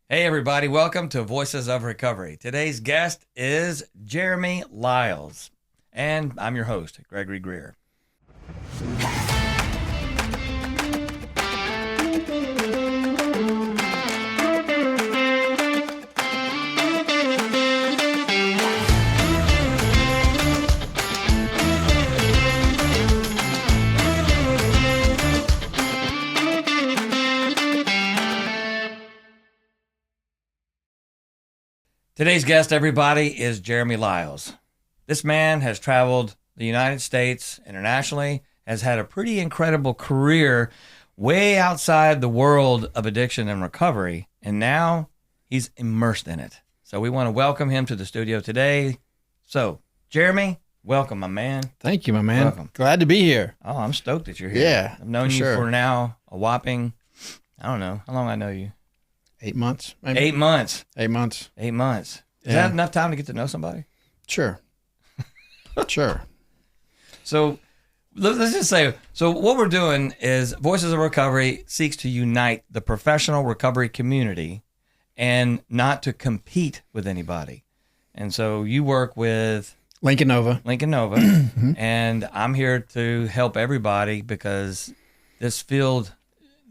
Hey, everybody. Welcome to Voices of Recovery. Today's guest is Jeramy Lyles, and I'm your host, Greer. Today's guest, everybody, is Jeramy Lyles. This man has traveled the United States internationally, has had a pretty incredible career way outside the world of addiction and recovery, and now he's immersed in it. So we want to welcome him to the studio today. So, Jeramy, welcome, my man. Thank you, my man. Welcome. Glad to be here. Oh, I'm stoked that you're here. Yeah, I've known you sure. for now a whopping, I don't know, how long I know you? 8 months, maybe? 8 months. 8 months. 8 months. Is Yeah. that enough time to get to know somebody? Sure. Sure. So let's just say, so what we're doing is Voices of Recovery seeks to unite the professional recovery community and not to compete with anybody. And so you work with Lincoln Nova. and I'm here to help everybody because this field,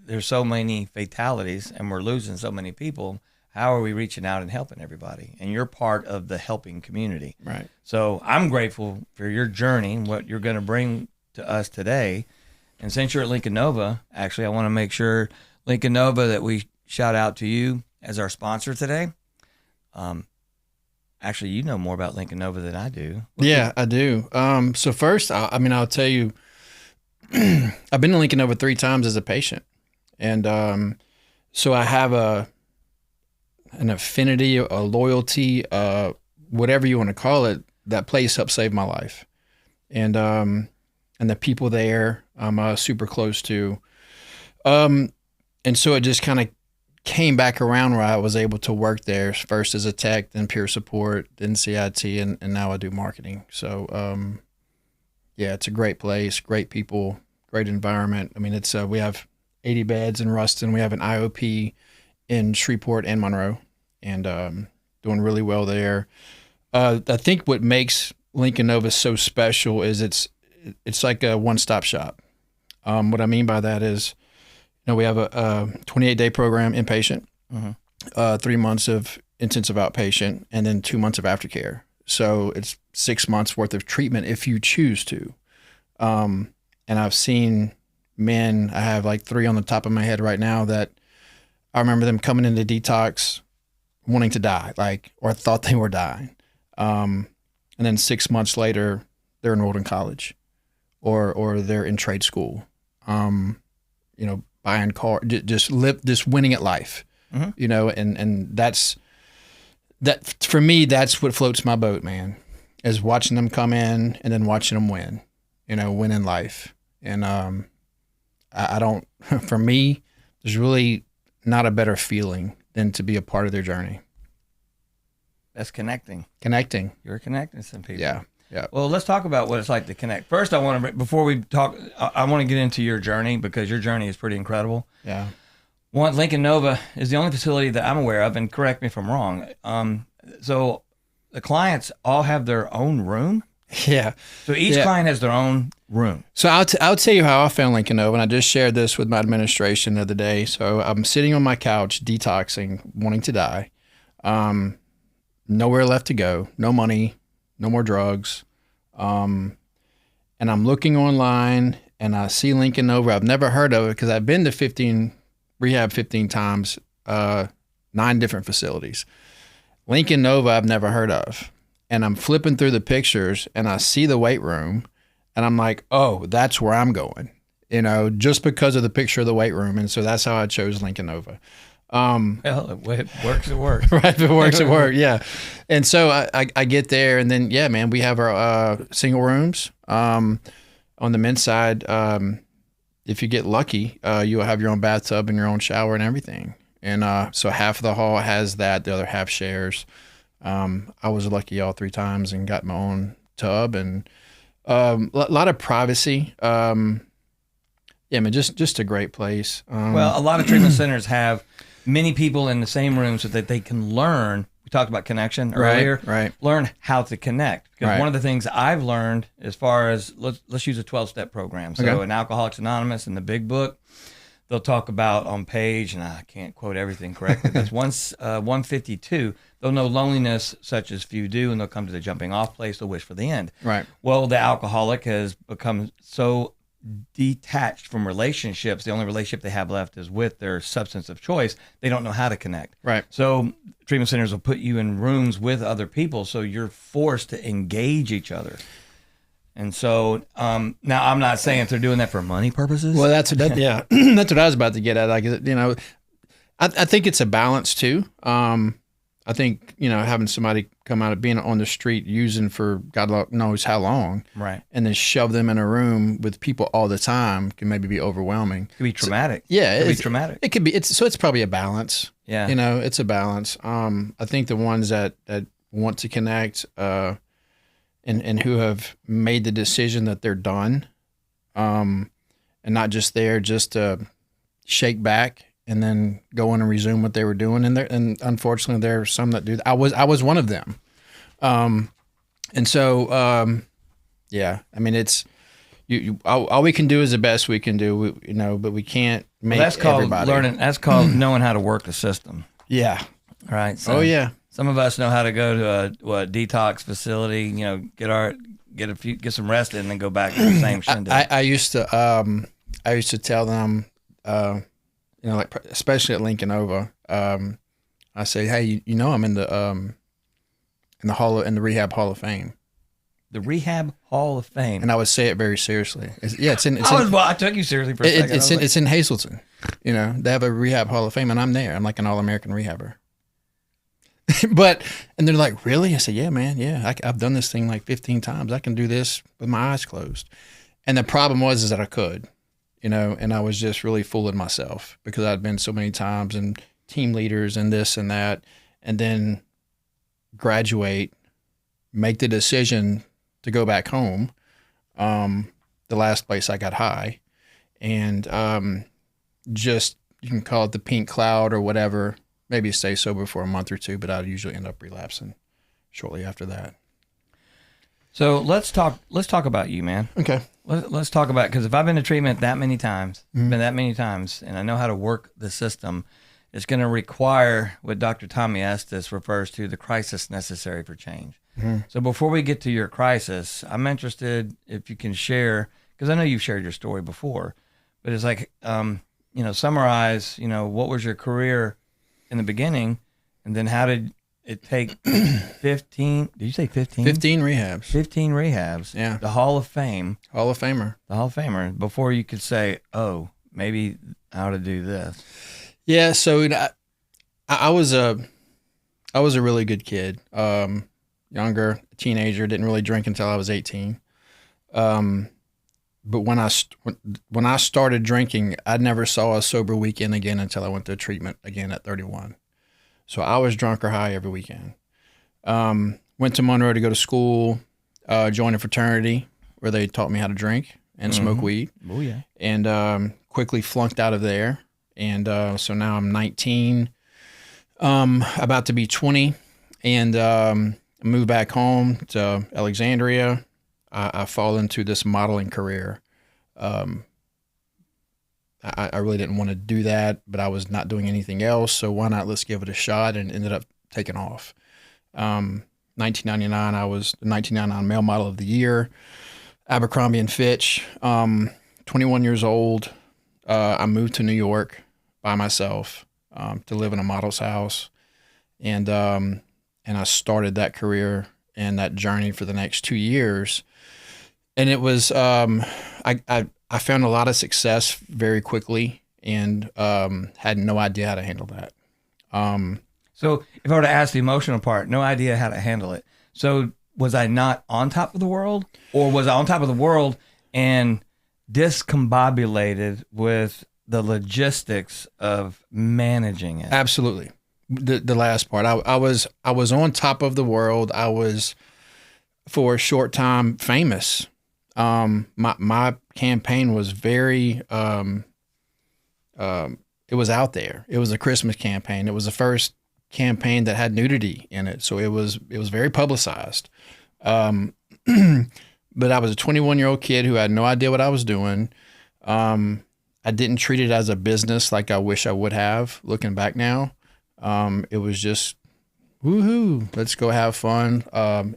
there's so many fatalities and we're losing so many people. How are we reaching out and helping everybody? And you're part of the helping community. Right. So I'm grateful for your journey and what you're going to bring to us today. And since you're at Lincoln Nova, actually, I want to make sure, Lincoln Nova, that we shout out to you as our sponsor today. Actually, you know more about Lincoln Nova than I do. Yeah, I do. So first, I'll tell you, I've been to Lincoln Nova 3 times as a patient. And so I have an affinity, a loyalty, whatever you want to call it. That place helped save my life. And the people there I'm super close to. And so it just kind of came back around where I was able to work there, first as a tech, then peer support, then CIT, and now I do marketing. So yeah, it's a great place, great people, great environment. I mean, it's we have 80 beds in Ruston. We have an IOP in Shreveport and Monroe, and doing really well there. I think what makes Lincoln Nova so special is it's like a one-stop shop. What I mean by that is, we have a 28-day program inpatient, 3 months of intensive outpatient, and then 2 months of aftercare. So it's 6 months worth of treatment if you choose to. And I've seen men, I have like 3 on the top of my head right now that I remember them coming into detox wanting to die, or thought they were dying. And then 6 months later, they're enrolled in college or they're in trade school, buying car, just winning at life, and that for me, that's what floats my boat, man, is watching them come in and then watching them win in life. And I don't, for me, there's really not a better feeling than to be a part of their journey. That's connecting. You're connecting some people. Yeah. Well, let's talk about what it's like to connect. First, before we talk, I want to get into your journey because your journey is pretty incredible. Yeah. One, Lincoln Nova is the only facility that I'm aware of, and correct me if I'm wrong. So the clients all have their own room? Yeah. So each client has their own room. So I'll tell you how I found Lincoln Nova, and I just shared this with my administration the other day. So I'm sitting on my couch, detoxing, wanting to die. Nowhere left to go, no money, no more drugs. And I'm looking online and I see Lincoln Nova. I've never heard of it because I've been to rehab 15 times, 9 different facilities. Lincoln Nova I've never heard of. And I'm flipping through the pictures and I see the weight room and I'm like, oh, that's where I'm going, just because of the picture of the weight room. And so that's how I chose Lincoln Nova. Well, it works, it works. Right, if it works, it works, yeah. And so I get there, and then, yeah, man, we have our single rooms. On the men's side, if you get lucky, you'll have your own bathtub and your own shower and everything. And so half of the hall has that, the other half shares. I was lucky all 3 times and got my own tub and a lot of privacy. Yeah, man, just a great place. Well, a lot of treatment centers have many people in the same room so that they can learn. We talked about connection earlier. Right. Learn how to connect. Because Right. one of the things I've learned as far as, let's use a 12-step program. So Okay. in Alcoholics Anonymous, in the big book, they'll talk about on page, and I can't quote everything correctly, but it's 152, they'll know loneliness such as few do, and they'll come to the jumping off place, they'll wish for the end. Right. Well, the alcoholic has become so detached from relationships. The only relationship they have left is with their substance of choice. They don't know how to connect. Right. So treatment centers will put you in rooms with other people, so you're forced to engage each other. And so now I'm not saying if they're doing that for money purposes. Well, that's that's what I was about to get at. Like, I think it's a balance too. I think, having somebody come out of being on the street using for God knows how long, right, and then shove them in a room with people all the time can maybe be overwhelming. It could be traumatic. So, yeah, it could be traumatic. It could be. It's probably a balance. Yeah, it's a balance. I think the ones that want to connect, and who have made the decision that they're done, and not just there just to shake back and then go in and resume what they were doing. And unfortunately, there are some that do. I was one of them. And so, yeah, I mean, it's all we can do is the best we can do, but we can't make that's called everybody. learning. That's called knowing how to work the system. Yeah. Right. So Oh yeah. some of us know how to go to a detox facility, get some rest in and then go back to the same shindig. I used to tell them, like especially at Lincoln Nova, I say, hey, I'm in the Rehab Hall of Fame. The Rehab Hall of Fame. And I would say it very seriously. I took you seriously for a second. It's in Hazleton. They have a Rehab Hall of Fame, and I'm there. I'm like an all-American rehabber. And they're like, really? I said, yeah, man. Yeah, I've done this thing like 15 times. I can do this with my eyes closed. And the problem is that I could, and I was just really fooling myself because I'd been so many times and team leaders and this and that, and then graduate, make the decision to go back home, the last place I got high, and just, you can call it the pink cloud or whatever, maybe stay sober for a month or two, but I'd usually end up relapsing shortly after that. So let's talk about you, man. Okay. Let's talk about, because if I've been to treatment that many times, Mm-hmm. been that many times, and I know how to work the system, it's going to require what Dr. Tommy Estes refers to, the crisis necessary for change. Mm-hmm. So before we get to your crisis, I'm interested if you can share, because I know you've shared your story before, but it's like, summarize, what was your career in the beginning, and then how did it take 15, did you say 15? 15 rehabs. 15 rehabs. Yeah. The Hall of Fame. Hall of Famer. The Hall of Famer, before you could say, oh, maybe I ought to do this. Yeah, so I was a really good kid. Younger, teenager, didn't really drink until I was 18. But when I started drinking, I never saw a sober weekend again until I went to treatment again at 31. So I was drunk or high every weekend. Went to Monroe to go to school, joined a fraternity where they taught me how to drink and smoke weed. Oh, yeah. And quickly flunked out of there. And so now I'm 19, about to be 20, and moved back home to Alexandria. I fall into this modeling career. I really didn't want to do that, but I was not doing anything else. So why not? Let's give it a shot, and ended up taking off. 1999, I was the 1999 Male Model of the Year, Abercrombie and Fitch. 21 years old. I moved to New York by myself to live in a model's house, and I started that career and that journey for the next 2 years. And it was I found a lot of success very quickly, and had no idea how to handle that. So if I were to ask the emotional part, no idea how to handle it. So was I not on top of the world, or was I on top of the world and discombobulated with the logistics of managing it? Absolutely. The last part, I was on top of the world. I was, for a short time, famous. My campaign was very it was out there. It was a Christmas campaign. It was the first campaign that had nudity in it, so it was very publicized. But I was a 21-year-old kid who had no idea what I was doing. I didn't treat it as a business like I wish I would have. Looking back now, it was just woohoo, let's go have fun.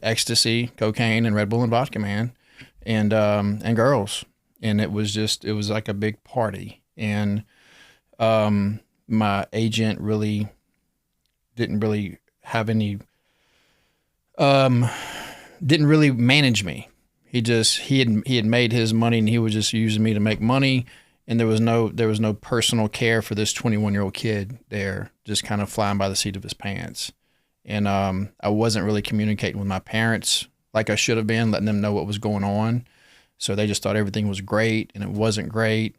Ecstasy, cocaine, and Red Bull and vodka, man, and girls, and it was like a big party. And my agent really didn't really have any, didn't really manage me. He had made his money, and he was just using me to make money. And there was no personal care for this 21-year-old kid there, just kind of flying by the seat of his pants. And I wasn't really communicating with my parents like I should have been, letting them know what was going on. So they just thought everything was great, and it wasn't great.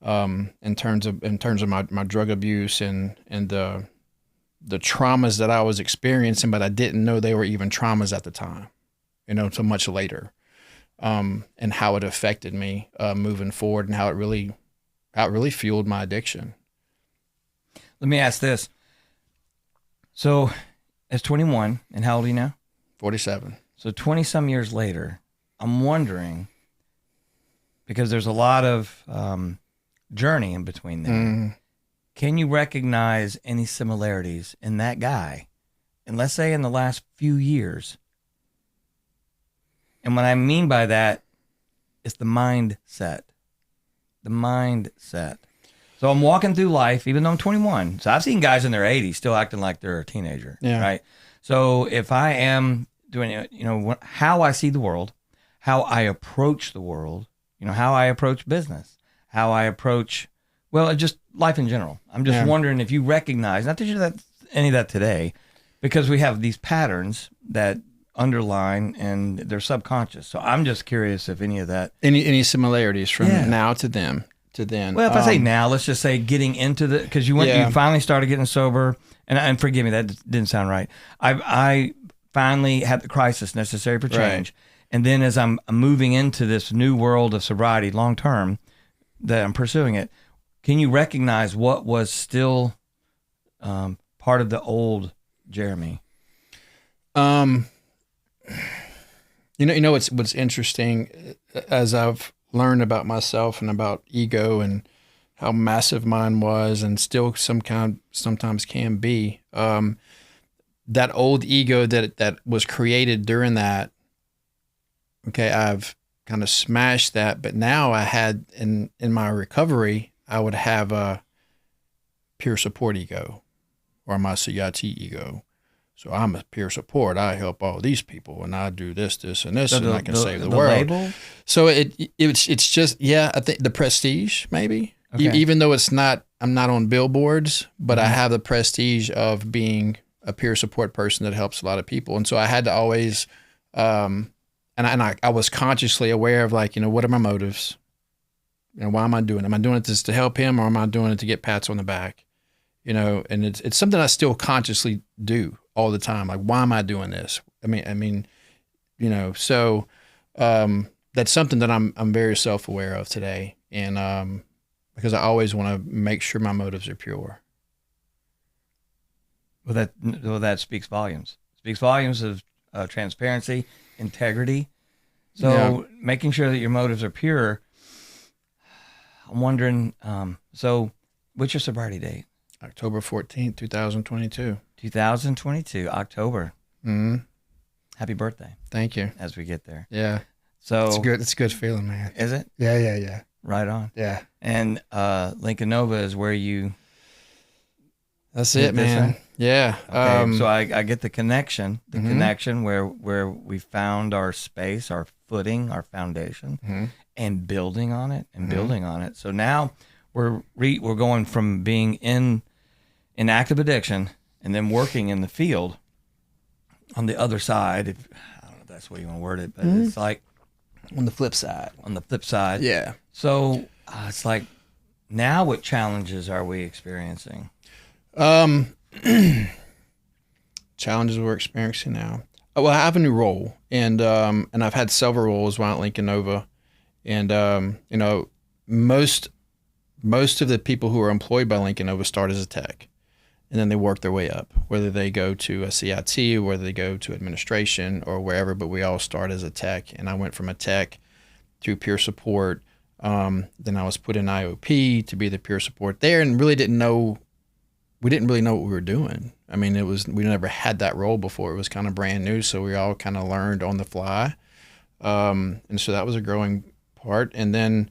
In terms of my drug abuse and the traumas that I was experiencing, but I didn't know they were even traumas at the time, until much later. And how it affected me moving forward, and how it really fueled my addiction. Let me ask this. So, as 21, and how old are you now? 47. So 20-some years later, I'm wondering, because there's a lot of journey in between there, can you recognize any similarities in that guy? And let's say in the last few years. And what I mean by that is the mindset. The mindset. So I'm walking through life, even though I'm 21. So I've seen guys in their 80s still acting like they're a teenager, right? So if I am doing, how I see the world, how I approach the world, how I approach business, how I approach, just life in general. I'm just wondering if you recognize, not that you do any of that today, because we have these patterns that underline and they're subconscious. So I'm just curious if any of that. Any similarities from now to them. To then. Well, if I say now, let's just say getting into because you finally started getting sober, and forgive me, that didn't sound right. I finally had the crisis necessary for change, and then as I'm moving into this new world of sobriety, long term, that I'm pursuing it. Can you recognize what was still part of the old Jeramy? What's interesting, as I've learned about myself and about ego and how massive mine was, and still sometimes can be, that old ego that was created during that. Okay, I've kind of smashed that, but now I had in my recovery, I would have a peer support ego, or my CIT ego. So I'm a peer support. I help all these people, and I do this, and this, and I can save the world. Label? So it's just, I think the prestige, maybe. Okay. Even though I'm not on billboards, but I have the prestige of being a peer support person that helps a lot of people. And so I had to always, and I was consciously aware of, like, what are my motives? Why am I doing it? Am I doing it just to help him, or am I doing it to get pats on the back? And it's something I still consciously do all the time. Like, why am I doing this? So that's something that I'm very self-aware of today. And because I always want to make sure my motives are pure. Well, that speaks volumes. Speaks volumes of transparency, integrity. So making sure that your motives are pure. I'm wondering, so what's your sobriety date? October 14th, 2022. 2022, October. Mm-hmm. Happy birthday. Thank you. As we get there. Yeah. So it's good. It's a good feeling, man. Is it? Yeah. Right on. Yeah. And Lincoln Nova is where you. That's it, man. Yeah. Okay. So I get the connection, where we found our space, our footing, our foundation, and building on it. So now we're going from being in active addiction and then working in the field on the other side. I don't know if that's the way you want to word it, but it's like on the flip side. Yeah. So it's like, now what challenges are we experiencing? Challenges we're experiencing now. Well, I have a new role, and I've had several roles while at Lincoln Nova, and most most of the people who are employed by Lincoln Nova start as a tech, and then they work their way up, whether they go to a CIT or whether they go to administration or wherever, but we all start as a tech. And I went from a tech through peer support. Then I was put in IOP to be the peer support there, and we didn't really know what we were doing. I mean, we never had that role before. It was kind of brand new, so we all kind of learned on the fly. And so that was a growing part. And then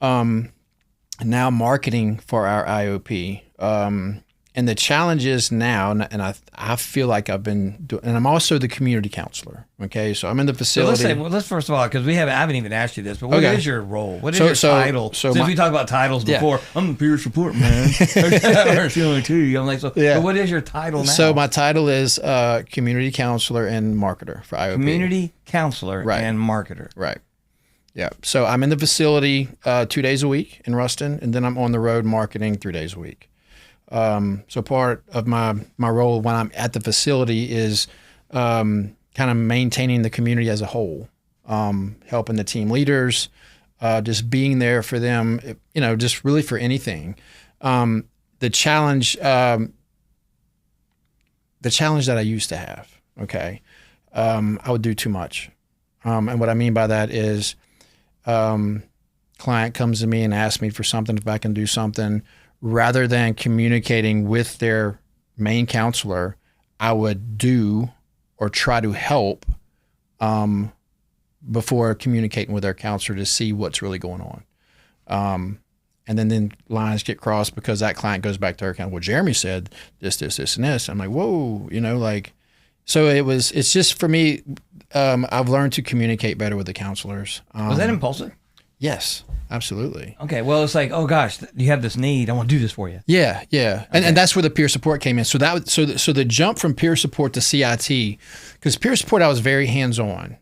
now marketing for our IOP. And the challenge is now, and I feel like I've been doing, and I'm also the community counselor. Okay, so I'm in the facility. So let's first of all, because I haven't even asked you this, but what is your role? What is your title? Since we talked about titles before, I'm the peer support man. There's only two. I'm like, so what is your title now? So my title is community counselor and marketer for IOP. Community counselor and marketer. Right. Yeah. So I'm in the facility 2 days a week in Ruston, and then I'm on the road marketing 3 days a week. So part of my role when I'm at the facility is kind of maintaining the community as a whole, helping the team leaders, just being there for them, just really for anything. The challenge that I used to have, I would do too much. And what I mean by that is client comes to me and asks me for something, if I can do something. Rather than communicating with their main counselor, I would do or try to help before communicating with their counselor to see what's really going on. And then lines get crossed because that client goes back to her account. Well, Jeramy said this, and this. I'm like, whoa, so it's just for me, I've learned to communicate better with the counselors. Was that impulsive? Yes, absolutely. Okay, well, it's like, oh gosh, you have this need. I want to do this for you. Yeah. Okay. And that's where the peer support came in. So the jump from peer support to CIT, because peer support I was very hands-on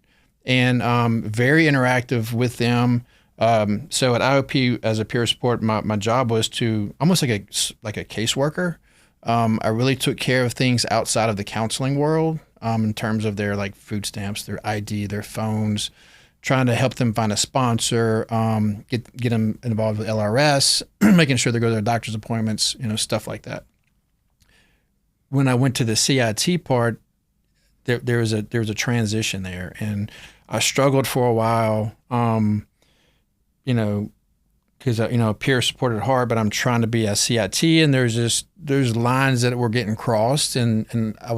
and very interactive with them. So at IOP as a peer support, my job was to almost like a caseworker. I really took care of things outside of the counseling world in terms of their like food stamps, their ID, their phones. Trying to help them find a sponsor, get them involved with LRS, making sure they go to their doctor's appointments, stuff like that. When I went to the CIT part, there was a transition there, and I struggled for a while, because peer supported hard, but I'm trying to be a CIT, and there's lines that were getting crossed, and I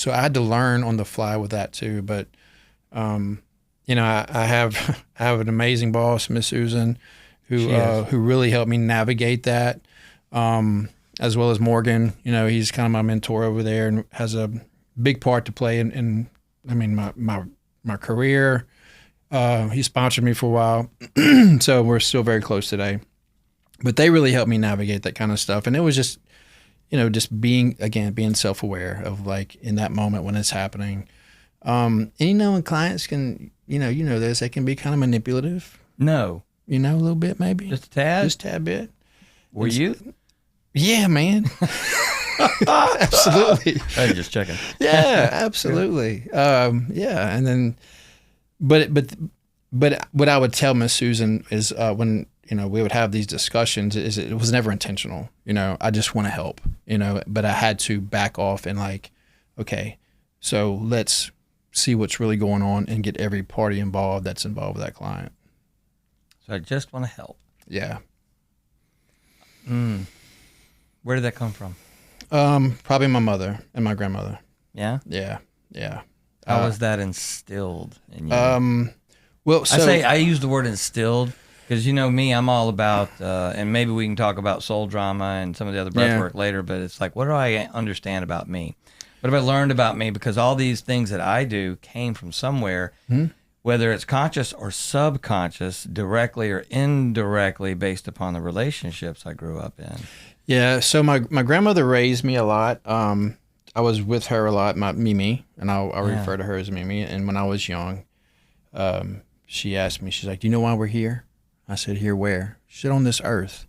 had to learn on the fly with that too, but. I have an amazing boss, Miss Susan, who really helped me navigate that, as well as Morgan. He's kind of my mentor over there and has a big part to play in my career. He sponsored me for a while, so we're still very close today. But they really helped me navigate that kind of stuff, and it was just, just being self-aware of like in that moment when it's happening. And when clients can, this, they can be kind of manipulative. No. A little bit maybe. Just a tad? Just a tad bit. Were you? Yeah, man. Absolutely. I'm just checking. Yeah, absolutely. And then, but what I would tell Miss Susan is when, we would have these discussions is it was never intentional. I just want to help, but I had to back off and like, okay, so let's see what's really going on and get every party involved that's involved with that client. So I just want to help. Yeah. Where did that come from? Probably my mother and my grandmother. Yeah? Yeah. How was that instilled in you? Well, so I use the word instilled because me, I'm all about, and maybe we can talk about soul drama and some of the other breath work later, but it's like, what do I understand about me? What have I learned about me? Because all these things that I do came from somewhere, whether it's conscious or subconscious, directly or indirectly based upon the relationships I grew up in. Yeah, so my grandmother raised me a lot. I was with her a lot, Mimi, and I'll refer to her as Mimi. And when I was young, she asked me, she's like, do you know why we're here? I said, here where? She said, on this earth.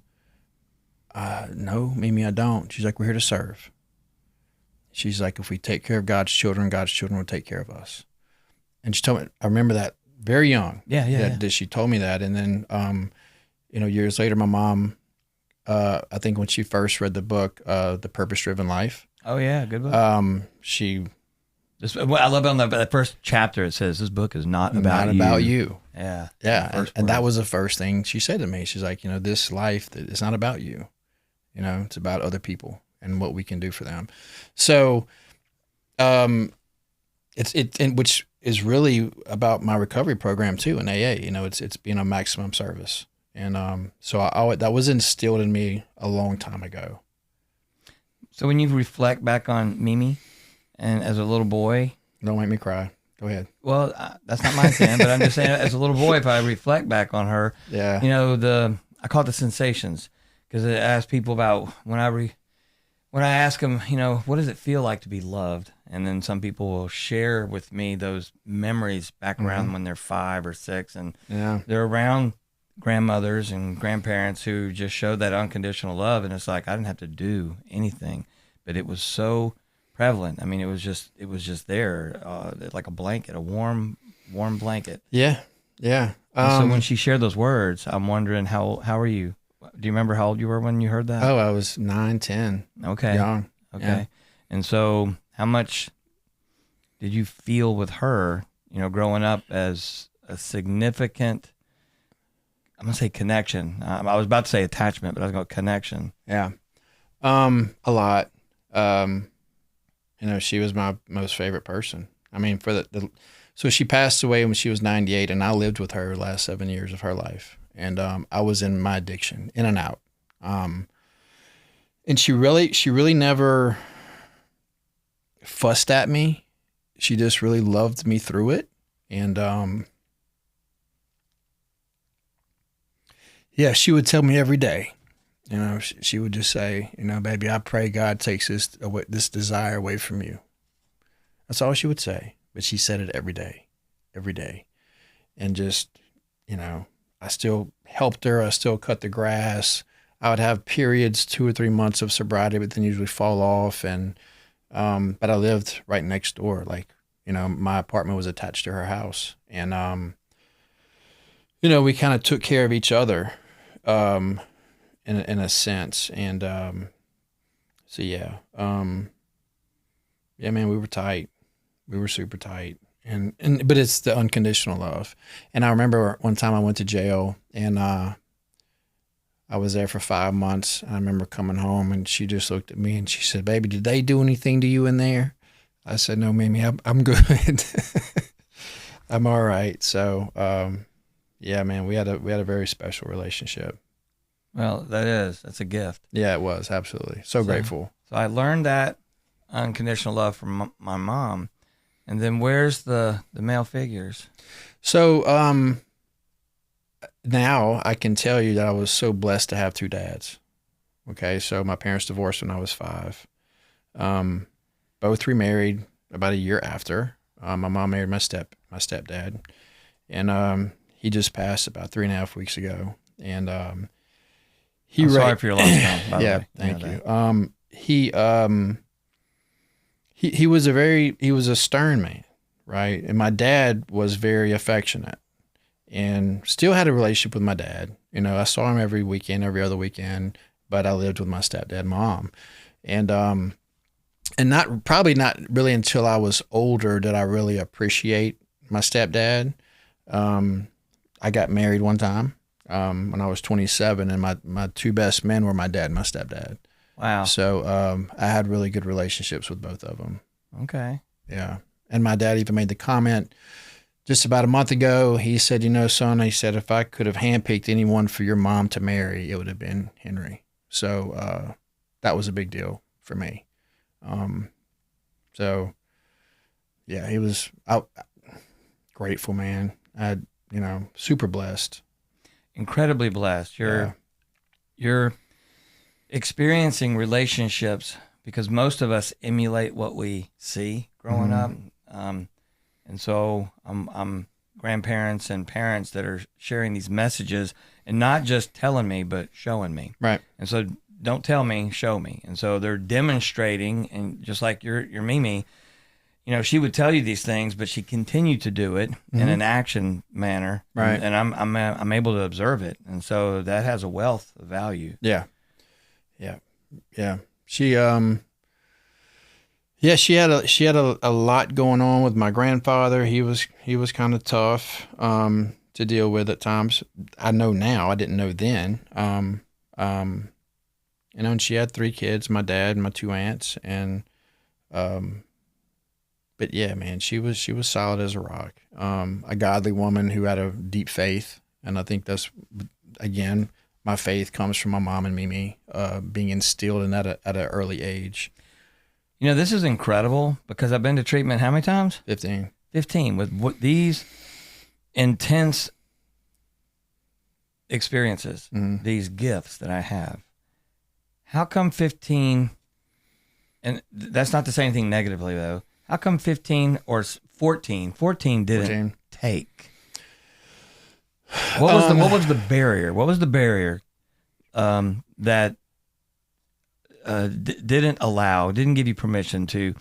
No, Mimi, I don't. She's like, we're here to serve. She's like, if we take care of God's children will take care of us. And she told me, I remember that very young. Yeah. That she told me that. And then, years later, my mom I think when she first read the book, The Purpose Driven Life, Oh yeah, good book. she Well, I love on that first chapter. It says this book is not about not you. about you. Yeah, Yeah, first and that word. was the first thing she said to me. She's like, this life, it's not about you. It's about other people and what we can do for them. So, which is really about my recovery program too in AA. It's being a maximum service, and so that was instilled in me a long time ago. So when you reflect back on Mimi, and as a little boy, Don't make me cry. Go ahead. well, that's not my intent, but I'm just saying, as a little boy, if I reflect back on her, Yeah. I call it the sensations, because it asks people about when I ask them, what does it feel like to be loved? And then some people will share with me those memories back around when they're 5 or 6, and Yeah. they're around grandmothers and grandparents who just showed that unconditional love, and it's like I didn't have to do anything, but it was so prevalent. I mean, it was just there, like a blanket, a warm blanket. Yeah. Yeah. And so when she shared those words, I'm wondering how are you? Do you remember how old you were when you heard that? Oh, I was 9, 10. Okay. Young. Okay. Yeah. And so how much did you feel with her, growing up as a significant, I'm going to say connection. I was about to say attachment, but I was going connection. Yeah. A lot. She was my most favorite person. I mean, so she passed away when she was 98, and I lived with her the last 7 years of her life. And I was in my addiction, in and out. And she really never fussed at me. She just really loved me through it. And yeah, she would tell me every day. She would just say, baby, I pray God takes this desire away from you. That's all she would say. But she said it every day. And just, I still helped her. I still cut the grass. I would have periods, 2 or 3 months of sobriety, but then usually fall off. And, but I lived right next door. Like, my apartment was attached to her house. And, we kind of took care of each other, in a sense. And, so yeah, yeah, man, we were tight. We were super tight. But it's the unconditional love. And I remember one time I went to jail, and I was there for 5 months. I remember coming home, and she just looked at me and she said, "Baby, did they do anything to you in there?" I said, "No, Mimi, I'm good. I'm all right." So, yeah, man, we had a very special relationship. Well, that's a gift. Yeah, it was, absolutely. So grateful. So I learned that unconditional love from my mom. And then where's the male figures? So now I can tell you that I was so blessed to have 2 dads. Okay, so my parents divorced when I was 5. Both remarried about a year after. My mom married my stepdad, and he just passed about 3.5 weeks ago. And I'm sorry for your loss, Tom, by the yeah, way. thank you. He was a stern man, right? And my dad was very affectionate, and still had a relationship with my dad. I saw him every weekend, every other weekend, but I lived with my stepdad, mom, and probably not really until I was older did I really appreciate my stepdad. I got married one time when I was 27, and my 2 best men were my dad and my stepdad. Wow. So I had really good relationships with both of them. Okay. Yeah. And my dad even made the comment just about a month ago. He said, son, he said, if I could have handpicked anyone for your mom to marry, it would have been Henry. So that was a big deal for me. So yeah, he was grateful, man. Super blessed. Incredibly blessed. You're experiencing relationships because most of us emulate what we see growing up. And so I'm grandparents and parents that are sharing these messages and not just telling me, but showing me. Right. And so don't tell me, show me. And so they're demonstrating, and just like your Mimi, she would tell you these things, but she continued to do it in an action manner. Right. And I'm able to observe it. And so that has a wealth of value. Yeah. Yeah. Yeah. She had a lot going on with my grandfather. He was kind of tough to deal with at times. I know now. I didn't know then. And she had 3 kids, my dad and my 2 aunts, and but yeah, man, she was solid as a rock. A godly woman who had a deep faith, and I think that's, again, my faith comes from my mom and Mimi being instilled in that at an early age. This is incredible because I've been to treatment how many times? 15. 15 with these intense experiences, these gifts that I have. How come 15, and that's not to say anything negatively though, how come 15 or 14 didn't take? What was the barrier? What was the barrier that didn't give you permission to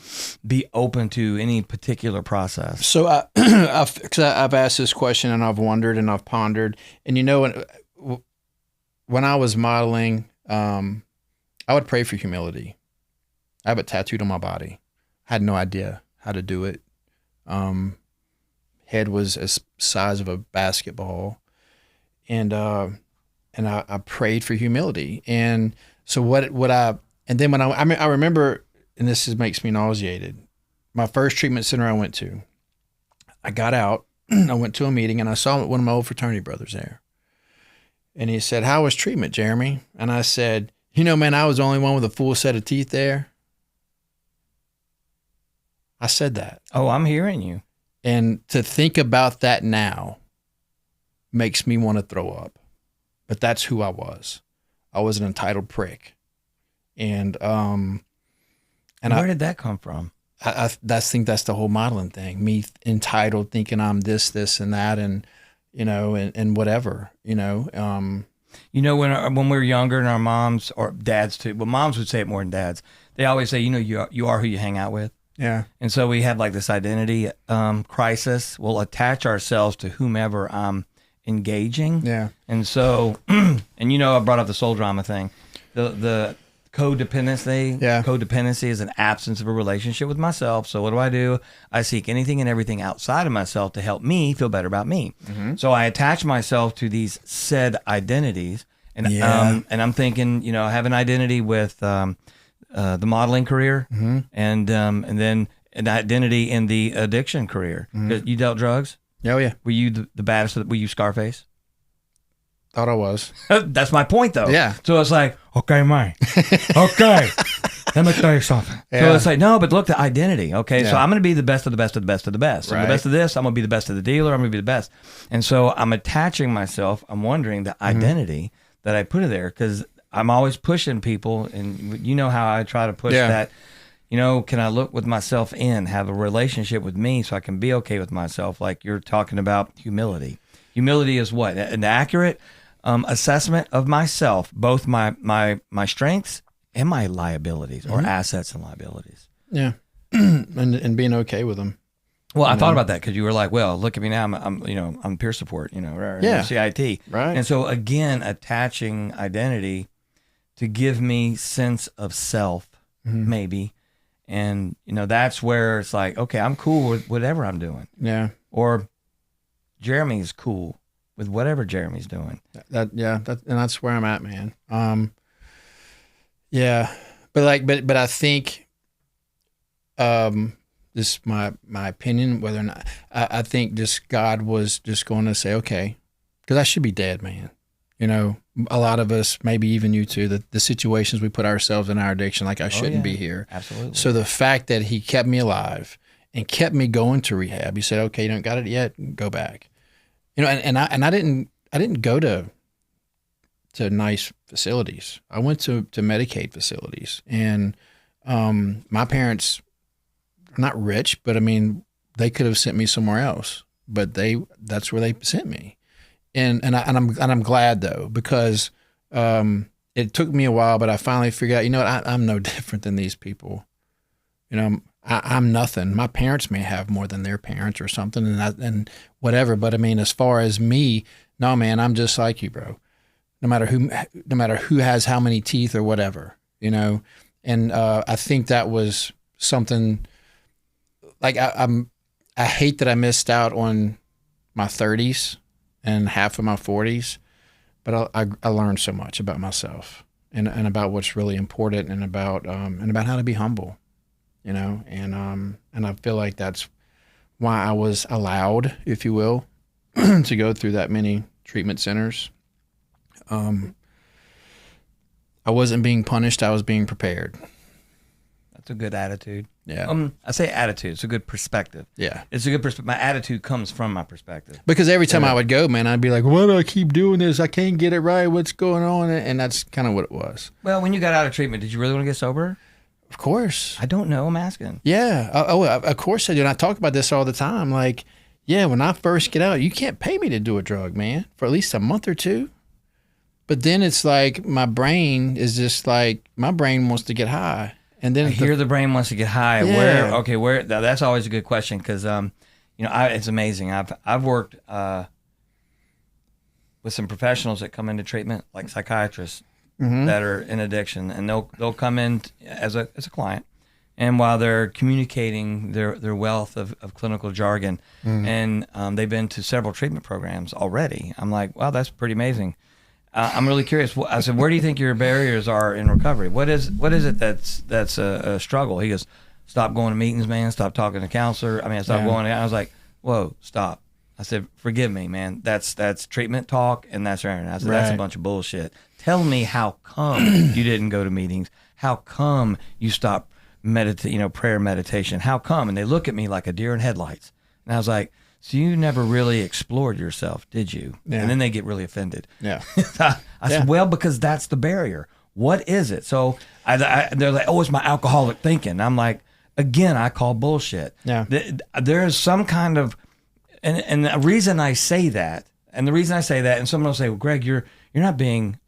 be open to any particular process? So I've asked this question and I've wondered and I've pondered, and when I was modeling, I would pray for humility. I have it tattooed on my body. Had no idea how to do it. Head was as size of a basketball, and I prayed for humility. And so and then when I remember, and makes me nauseated. My first treatment center I went to, I got out, I went to a meeting, and I saw one of my old fraternity brothers there. And he said, "How was treatment, Jeremy?" And I said, "Man, I was the only one with a full set of teeth there." I said that. Oh, I'm hearing you. And to think about that now makes me want to throw up. But that's who I was. I was an entitled prick. And where did that come from? I think that's the whole modeling thing. Me entitled, thinking I'm this, and that, and and whatever. When we were younger, and our moms or dads too, but moms would say it more than dads. They always say, you are who you hang out with. Yeah. And so we have like this identity crisis. We'll attach ourselves to whomever I'm engaging. Yeah. And so, and I brought up the soul drama thing. The codependency. Yeah. Codependency is an absence of a relationship with myself. So what do? I seek anything and everything outside of myself to help me feel better about me. Mm-hmm. So I attach myself to these said identities. And and I'm thinking, I have an identity with the modeling career, mm-hmm. and then an identity in the addiction career. Mm-hmm. You dealt drugs? Oh yeah. Were you the baddest? Were you Scarface? Thought I was. That's my point, though. Yeah. So it's like, okay, mine. Okay. Let me tell you something. Yeah. So it's like, no, but look, the identity. Okay, yeah. So I'm going to be the best of the best of the best of the best. Right. I'm the best of this. I'm going to be the best of the dealer. I'm going to be the best. And so I'm attaching myself. I'm wondering the identity that I put in there, because I'm always pushing people, and how I try to push that. Can I look with myself have a relationship with me so I can be okay with myself? Like you're talking about humility. Humility is what? An accurate assessment of myself, both my strengths and my liabilities, or assets and liabilities. Yeah, and being okay with them. Well, I thought about that because you were like, "Well, look at me now. I'm peer support. CIT, right?" And so again, attaching identity to give me sense of self, maybe, and that's where it's like, okay, I'm cool with whatever I'm doing. Yeah. Or Jeremy's cool with whatever Jeremy's doing. And that's where I'm at, man. Yeah, but I think, this is my opinion, whether or not I think just God was just going to say, okay, because I should be dead, man. A lot of us, maybe even you too, the situations we put ourselves in our addiction, like I shouldn't be here. Absolutely. So the fact that He kept me alive and kept me going to rehab, He said, okay, you don't got it yet, go back. And I didn't go to nice facilities. I went to Medicaid facilities, and my parents are not rich, but I mean, they could have sent me somewhere else, but that's where they sent me. And I'm glad though, because it took me a while, but I finally figured out, I'm no different than these people. I'm nothing. My parents may have more than their parents or something, and whatever. But I mean, as far as me, no, man, I'm just like you, bro. no matter who has how many teeth or whatever, you know. And I think that was something like I hate that I missed out on my 30s and half of my 40s, but I learned so much about myself and about what's really important and about how to be humble, you know. And I feel like that's why I was allowed, if you will, to go through that many treatment centers. I wasn't being punished. I was being prepared. That's a good attitude. Yeah. I say attitude. It's a good perspective. Yeah. It's a good perspective. My attitude comes from my perspective. Because every time I would go, man, I'd be like, why do I keep doing this? I can't get it right. What's going on? And that's kind of what it was. Well, when you got out of treatment, did you really want to get sober? Of course. I don't know. I'm asking. Yeah. Of course I do. And I talk about this all the time. Like, yeah, when I first get out, you can't pay me to do a drug, man, for at least a month or two. But then it's like my brain wants to get high. And then the brain wants to get high. Yeah. Where? That's always a good question because, it's amazing. I've worked with some professionals that come into treatment, like psychiatrists that are in addiction, and they'll come in as a client, and while they're communicating their wealth of clinical jargon, and they've been to several treatment programs already. I'm like, wow, that's pretty amazing. I'm really curious. I said, where do you think your barriers are in recovery? What is it that's a struggle? He goes, stop going to meetings, man. Stop talking to counselor. Stop going. I was like, whoa, stop. I said, forgive me, man. That's treatment talk, and that's right. I said, that's a bunch of bullshit. Tell me how come you didn't go to meetings? How come you stopped prayer meditation? How come? And they look at me like a deer in headlights. And I was like, so you never really explored yourself, did you? Yeah. And then they get really offended. Yeah. I said, well, because that's the barrier. What is it? So they're like, oh, it's my alcoholic thinking. I'm like, again, I call bullshit. Yeah. There's some kind of, and the reason I say that, and someone will say, well, Greg, you're not being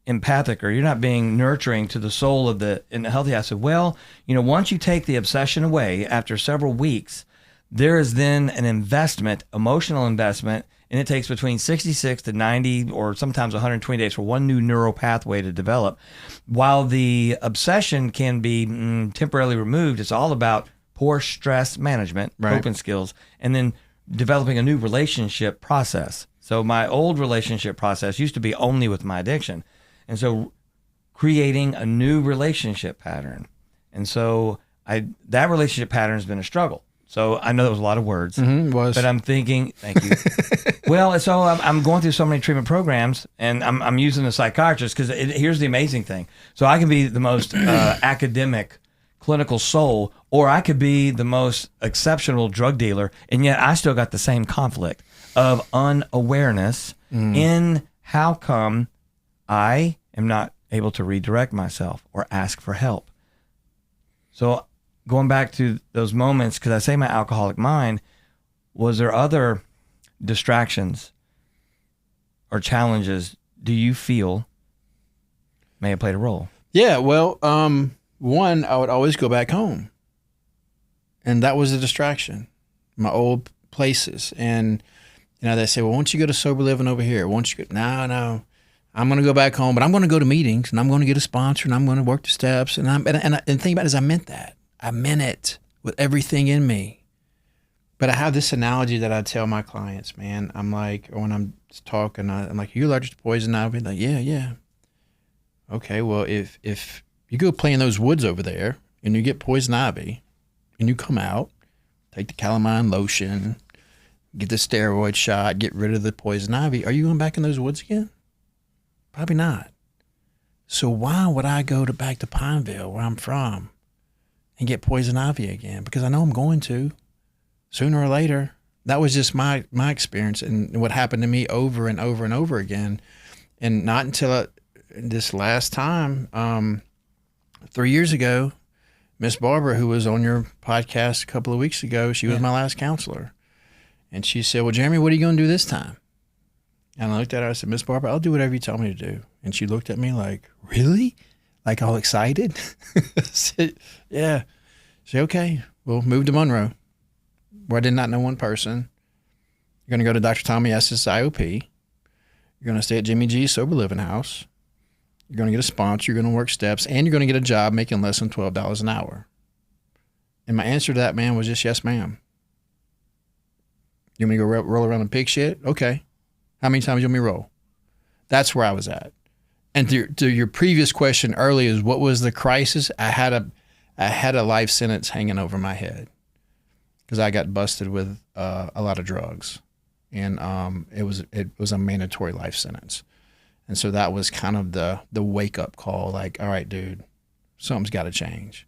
empathic, or you're not being nurturing to the soul in the healthy. I said, well, once you take the obsession away after several weeks, there is then an investment, emotional investment, and it takes between 66 to 90 or sometimes 120 days for one new neural pathway to develop. While the obsession can be temporarily removed, it's all about poor stress management, coping skills, and then developing a new relationship process. So my old relationship process used to be only with my addiction. And so creating a new relationship pattern. And so that relationship pattern has been a struggle. So I know that was a lot of words, but I'm thinking, thank you. Well, so I'm going through so many treatment programs, and I'm using a psychiatrist because here's the amazing thing. So I can be the most academic, clinical soul, or I could be the most exceptional drug dealer, and yet I still got the same conflict of unawareness in how come I am not able to redirect myself or ask for help. So going back to those moments, because I say my alcoholic mind, was there other distractions or challenges do you feel may have played a role? Yeah, well, one, I would always go back home. And that was a distraction, my old places. And, they say, well, why don't you go to sober living over here? Why don't you go? No, I'm going to go back home, but I'm going to go to meetings, and I'm going to get a sponsor, and I'm going to work the steps. And the thing about it is I meant that. I meant it with everything in me. But I have this analogy that I tell my clients, man. I'm like, when I'm talking, I'm like, are you allergic to poison ivy? Like, yeah. Okay, well, if you go play in those woods over there and you get poison ivy and you come out, take the calamine lotion, get the steroid shot, get rid of the poison ivy, are you going back in those woods again? Probably not. So why would I go back to Pineville, where I'm from, and get poison ivy again? Because I know I'm going to sooner or later. That was just my experience and what happened to me over and over and over again. And not until this last time, 3 years ago, Miss Barbara, who was on your podcast a couple of weeks ago, she was my last counselor. And she said, well, Jeremy, what are you going to do this time? And I looked at her, I said, Miss Barbara, I'll do whatever you tell me to do. And she looked at me like, really? Like all excited? I said, yeah. She said, okay, we'll move to Monroe, where I did not know one person. You're going to go to Dr. Tommy S.'s IOP. You're going to stay at Jimmy G's sober living house. You're going to get a sponsor. You're going to work steps, and you're going to get a job making less than $12 an hour. And my answer to that man was just, yes, ma'am. You want me to go roll around and pig shit? Okay. How many times you want me to roll? That's where I was at. And to your previous question earlier is what was the crisis? I had a life sentence hanging over my head because I got busted with a lot of drugs, and it was a mandatory life sentence. And so that was kind of the wake up call, like, all right, dude, something's got to change.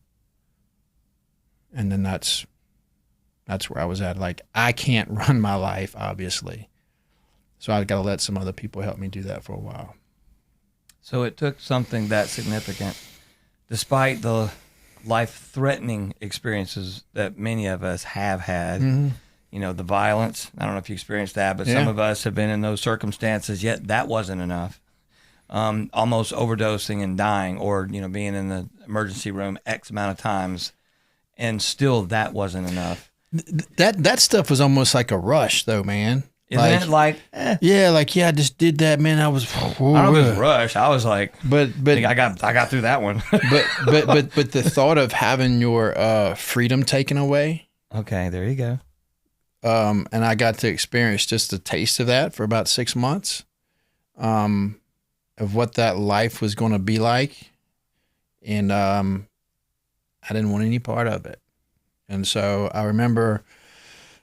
And then that's where I was at. Like, I can't run my life, obviously. So I got to let some other people help me do that for a while. So it took something that significant, despite the life-threatening experiences that many of us have had, you know, the violence. I don't know if you experienced that, but some of us have been in those circumstances, yet that wasn't enough. Almost overdosing and dying, or, you know, being in the emergency room X amount of times, and still that wasn't enough. That stuff was almost like a rush, though, man. Isn't it like, Yeah, like, yeah, I just did that, man. I was, I don't know if it was rush. I was like, but I got through that one. but the thought of having your freedom taken away. Okay, there you go. And I got to experience just a taste of that for about 6 months, of what that life was going to be like. And I didn't want any part of it. And so I remember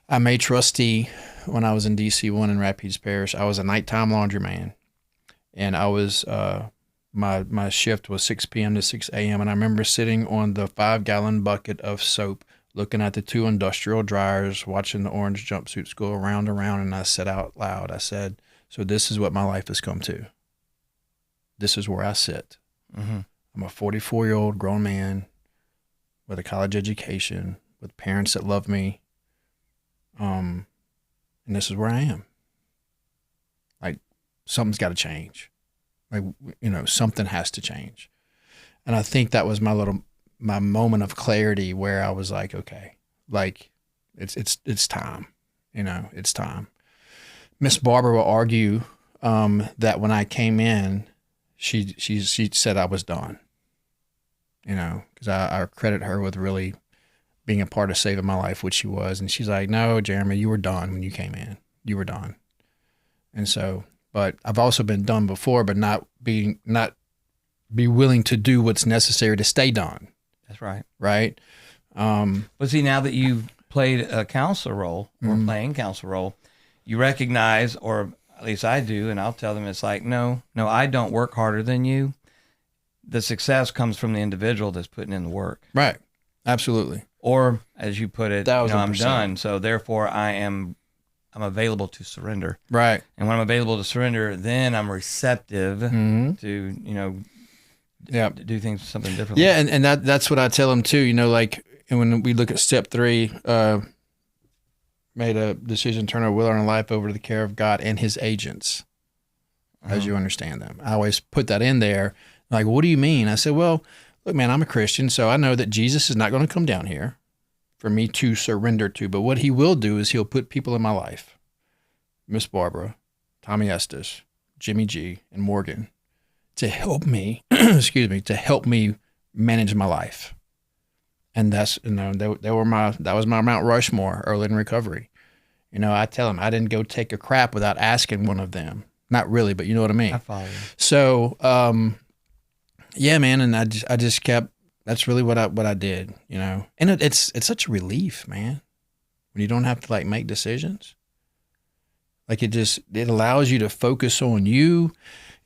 I made trustee when I was in DC1 in Rapides Parish. I was a nighttime laundryman, and I was my shift was 6 p.m. to 6 a.m. And I remember sitting on the 5-gallon bucket of soap, looking at the 2 industrial dryers, watching the orange jumpsuits go around and around. And I said out loud, I said, so this is what my life has come to. This is where I sit. Mm-hmm. I'm a 44-year-old grown man with a college education, with parents that love me. And this is where I am. Like, something's got to change. Like, you know, something has to change. And I think that was my moment of clarity where I was like, okay, like it's time, you know, it's time. Miss Barbara will argue, that when I came in, she said I was done, you know, cause I credit her with really being a part of saving my life, which she was. And she's like, no, Jeremy, you were done when you came in. You were done. And so, but I've also been done before, but not be willing to do what's necessary to stay done. That's right. Right. But see, now that you've played a counselor role, or playing counselor role, you recognize, or at least I do, and I'll tell them, it's like, no, I don't work harder than you. The success comes from the individual that's putting in the work. Right. Absolutely. Or, as you put it, you know, I'm 1,000%. done. So therefore, I'm available to surrender. Right. And when I'm available to surrender, then I'm receptive to, you know, do things something differently. Yeah, and that's what I tell them too. You know, like, and when we look at step 3, made a decision to turn our will and our life over to the care of God and His agents, as you understand them. I always put that in there. Like, what do you mean? I said, well, look, man, I'm a Christian, so I know that Jesus is not going to come down here for me to surrender to. But what He will do is He'll put people in my life, Miss Barbara, Tommy Estes, Jimmy G, and Morgan, to help me, to help me manage my life. And that's, you know, that was my Mount Rushmore early in recovery. You know, I tell them I didn't go take a crap without asking one of them. Not really, but you know what I mean. I follow you. So, yeah, man, and I just kept. That's really what I did, you know. And it's such a relief, man, when you don't have to like make decisions. Like, it allows you to focus on you,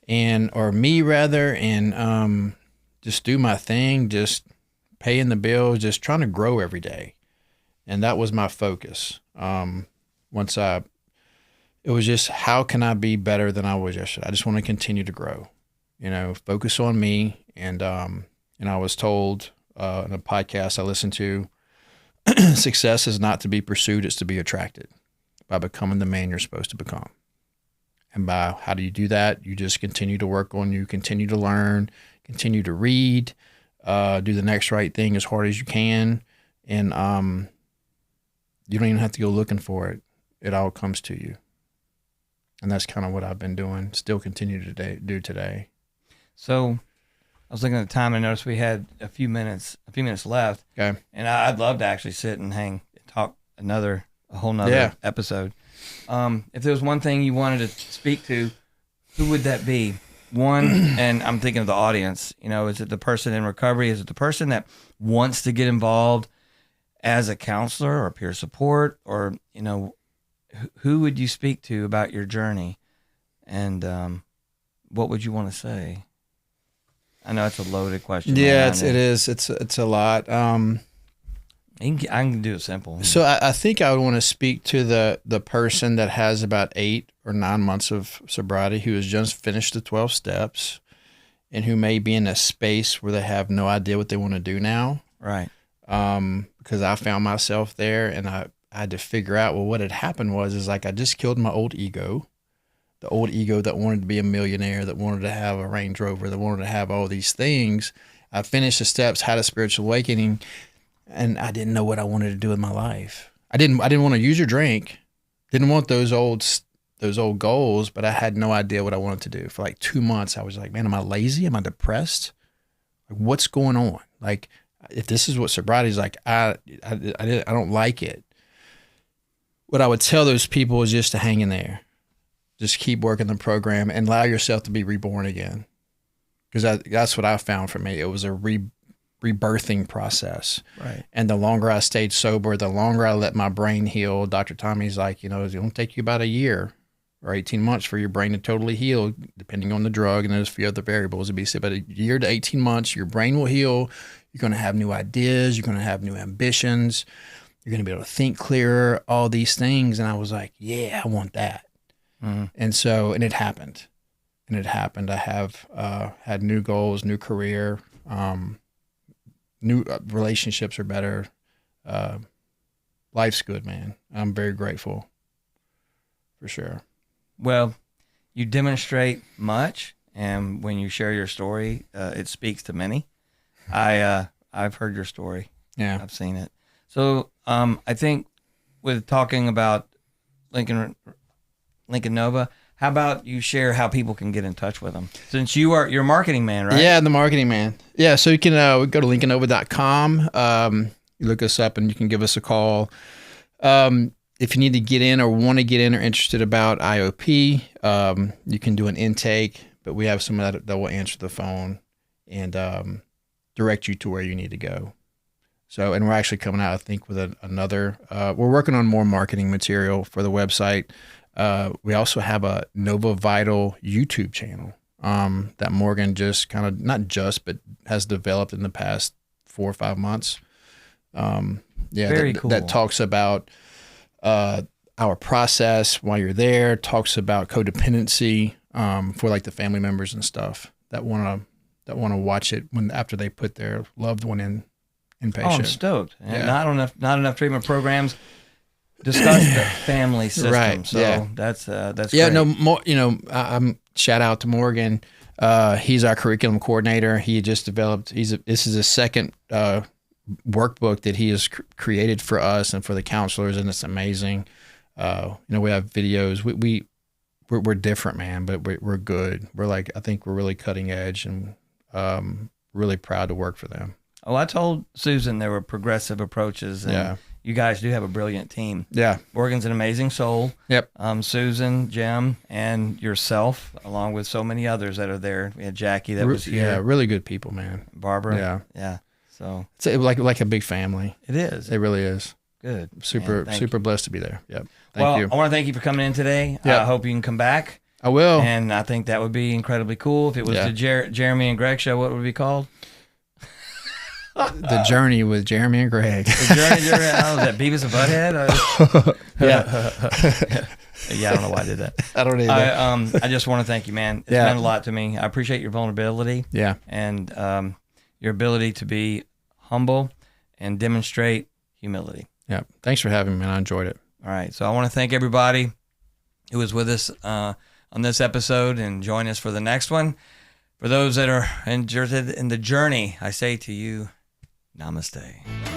or me rather, and just do my thing, just paying the bills, just trying to grow every day. And that was my focus. It was just, how can I be better than I was yesterday? I just want to continue to grow, you know, focus on me. And I was told in a podcast I listened to, success is not to be pursued, it's to be attracted by becoming the man you're supposed to become. And by how do you do that? You just continue to work on you, continue to learn, continue to read, do the next right thing as hard as you can. And you don't even have to go looking for it. It all comes to you. And that's kind of what I've been doing, still continue to do today. So I was looking at the time and I noticed we had a few minutes left. Okay. And I'd love to actually sit and talk a whole nother episode. If there was one thing you wanted to speak to, who would that be? One, and I'm thinking of the audience, is it the person in recovery? Is it the person that wants to get involved as a counselor or peer support? Or, who would you speak to about your journey? And what would you want to say? I know it's a loaded question. Yeah, it is. It's a lot. I can do it simple. So I think I would want to speak to the person that has about 8 or 9 months of sobriety, who has just finished the 12 steps and who may be in a space where they have no idea what they want to do now. Right. Because I found myself there, and I had to figure out, well, what had happened is I just killed my old ego, the old ego that wanted to be a millionaire, that wanted to have a Range Rover, that wanted to have all these things. I finished the steps, had a spiritual awakening, and I didn't know what I wanted to do with my life. I didn't want to use or drink. Didn't want those old goals, but I had no idea what I wanted to do. For like 2 months, I was like, man, am I lazy? Am I depressed? Like, what's going on? Like, if this is what sobriety is like, I don't like it. What I would tell those people is just to hang in there. Just keep working the program and allow yourself to be reborn again. Because that's what I found for me. It was a rebirthing process. Right. And the longer I stayed sober, the longer I let my brain heal. Dr. Tommy's like, it's going to take you about a year or 18 months for your brain to totally heal, depending on the drug and there's a few other variables. It'd be about a year to 18 months, your brain will heal. You're going to have new ideas. You're going to have new ambitions. You're going to be able to think clearer, all these things. And I was like, yeah, I want that. Mm-hmm. And it happened. I have had new goals, new career, new relationships are better. Life's good, man. I'm very grateful, for sure. Well, you demonstrate much, and when you share your story, it speaks to many. I've heard your story. Yeah, I've seen it. So I think with talking about Lincoln Nova, how about you share how people can get in touch with them? Since you're a marketing man, right? Yeah, the marketing man. Yeah, so you can go to lincolnnova.com. You look us up and you can give us a call. If you need to get in or want to get in or interested about IOP, you can do an intake, but we have someone that will answer the phone and direct you to where you need to go. So, and we're actually coming out, I think, with another, we're working on more marketing material for the website. We also have a Nova Vital YouTube channel that Morgan just kind of, not just, but has developed in the past 4 or 5 months. Very cool. That talks about our process while you're there, talks about codependency for like the family members and stuff that want to watch it after they put their loved one in inpatient. Oh, I'm stoked. And not enough treatment programs discuss the family system. Right. So that's yeah. Great. No more. I'm shout out to Morgan. He's our curriculum coordinator. He just developed. This is a second workbook that he has created for us and for the counselors, and it's amazing. We have videos. We're different, man, but we're good. I think we're really cutting edge, and really proud to work for them. Oh, I told Susan there were progressive approaches, and you guys do have a brilliant team. Yeah. Morgan's an amazing soul. Yep. Susan, Jim, and yourself, along with so many others that are there. We had Jackie that was here. Yeah, really good people, man. Barbara. Yeah. Yeah. So it's like a big family. It is. It really is. Good. Super blessed to be there. Yep. Thank you. I want to thank you for coming in today. Yep. I hope you can come back. I will. And I think that would be incredibly cool. If it was the Jeremy and Greg show, what would it be called? The Journey with Jeremy and Greg. The Journey, is that Beavis and Butthead? Yeah, I don't know why I did that. I don't either. I just want to thank you, man. It's meant a lot to me. I appreciate your vulnerability. Yeah. And your ability to be humble and demonstrate humility. Yeah. Thanks for having me, man. I enjoyed it. All right. So I want to thank everybody who was with us on this episode, and join us for the next one. For those that are interested in the journey, I say to you, namaste.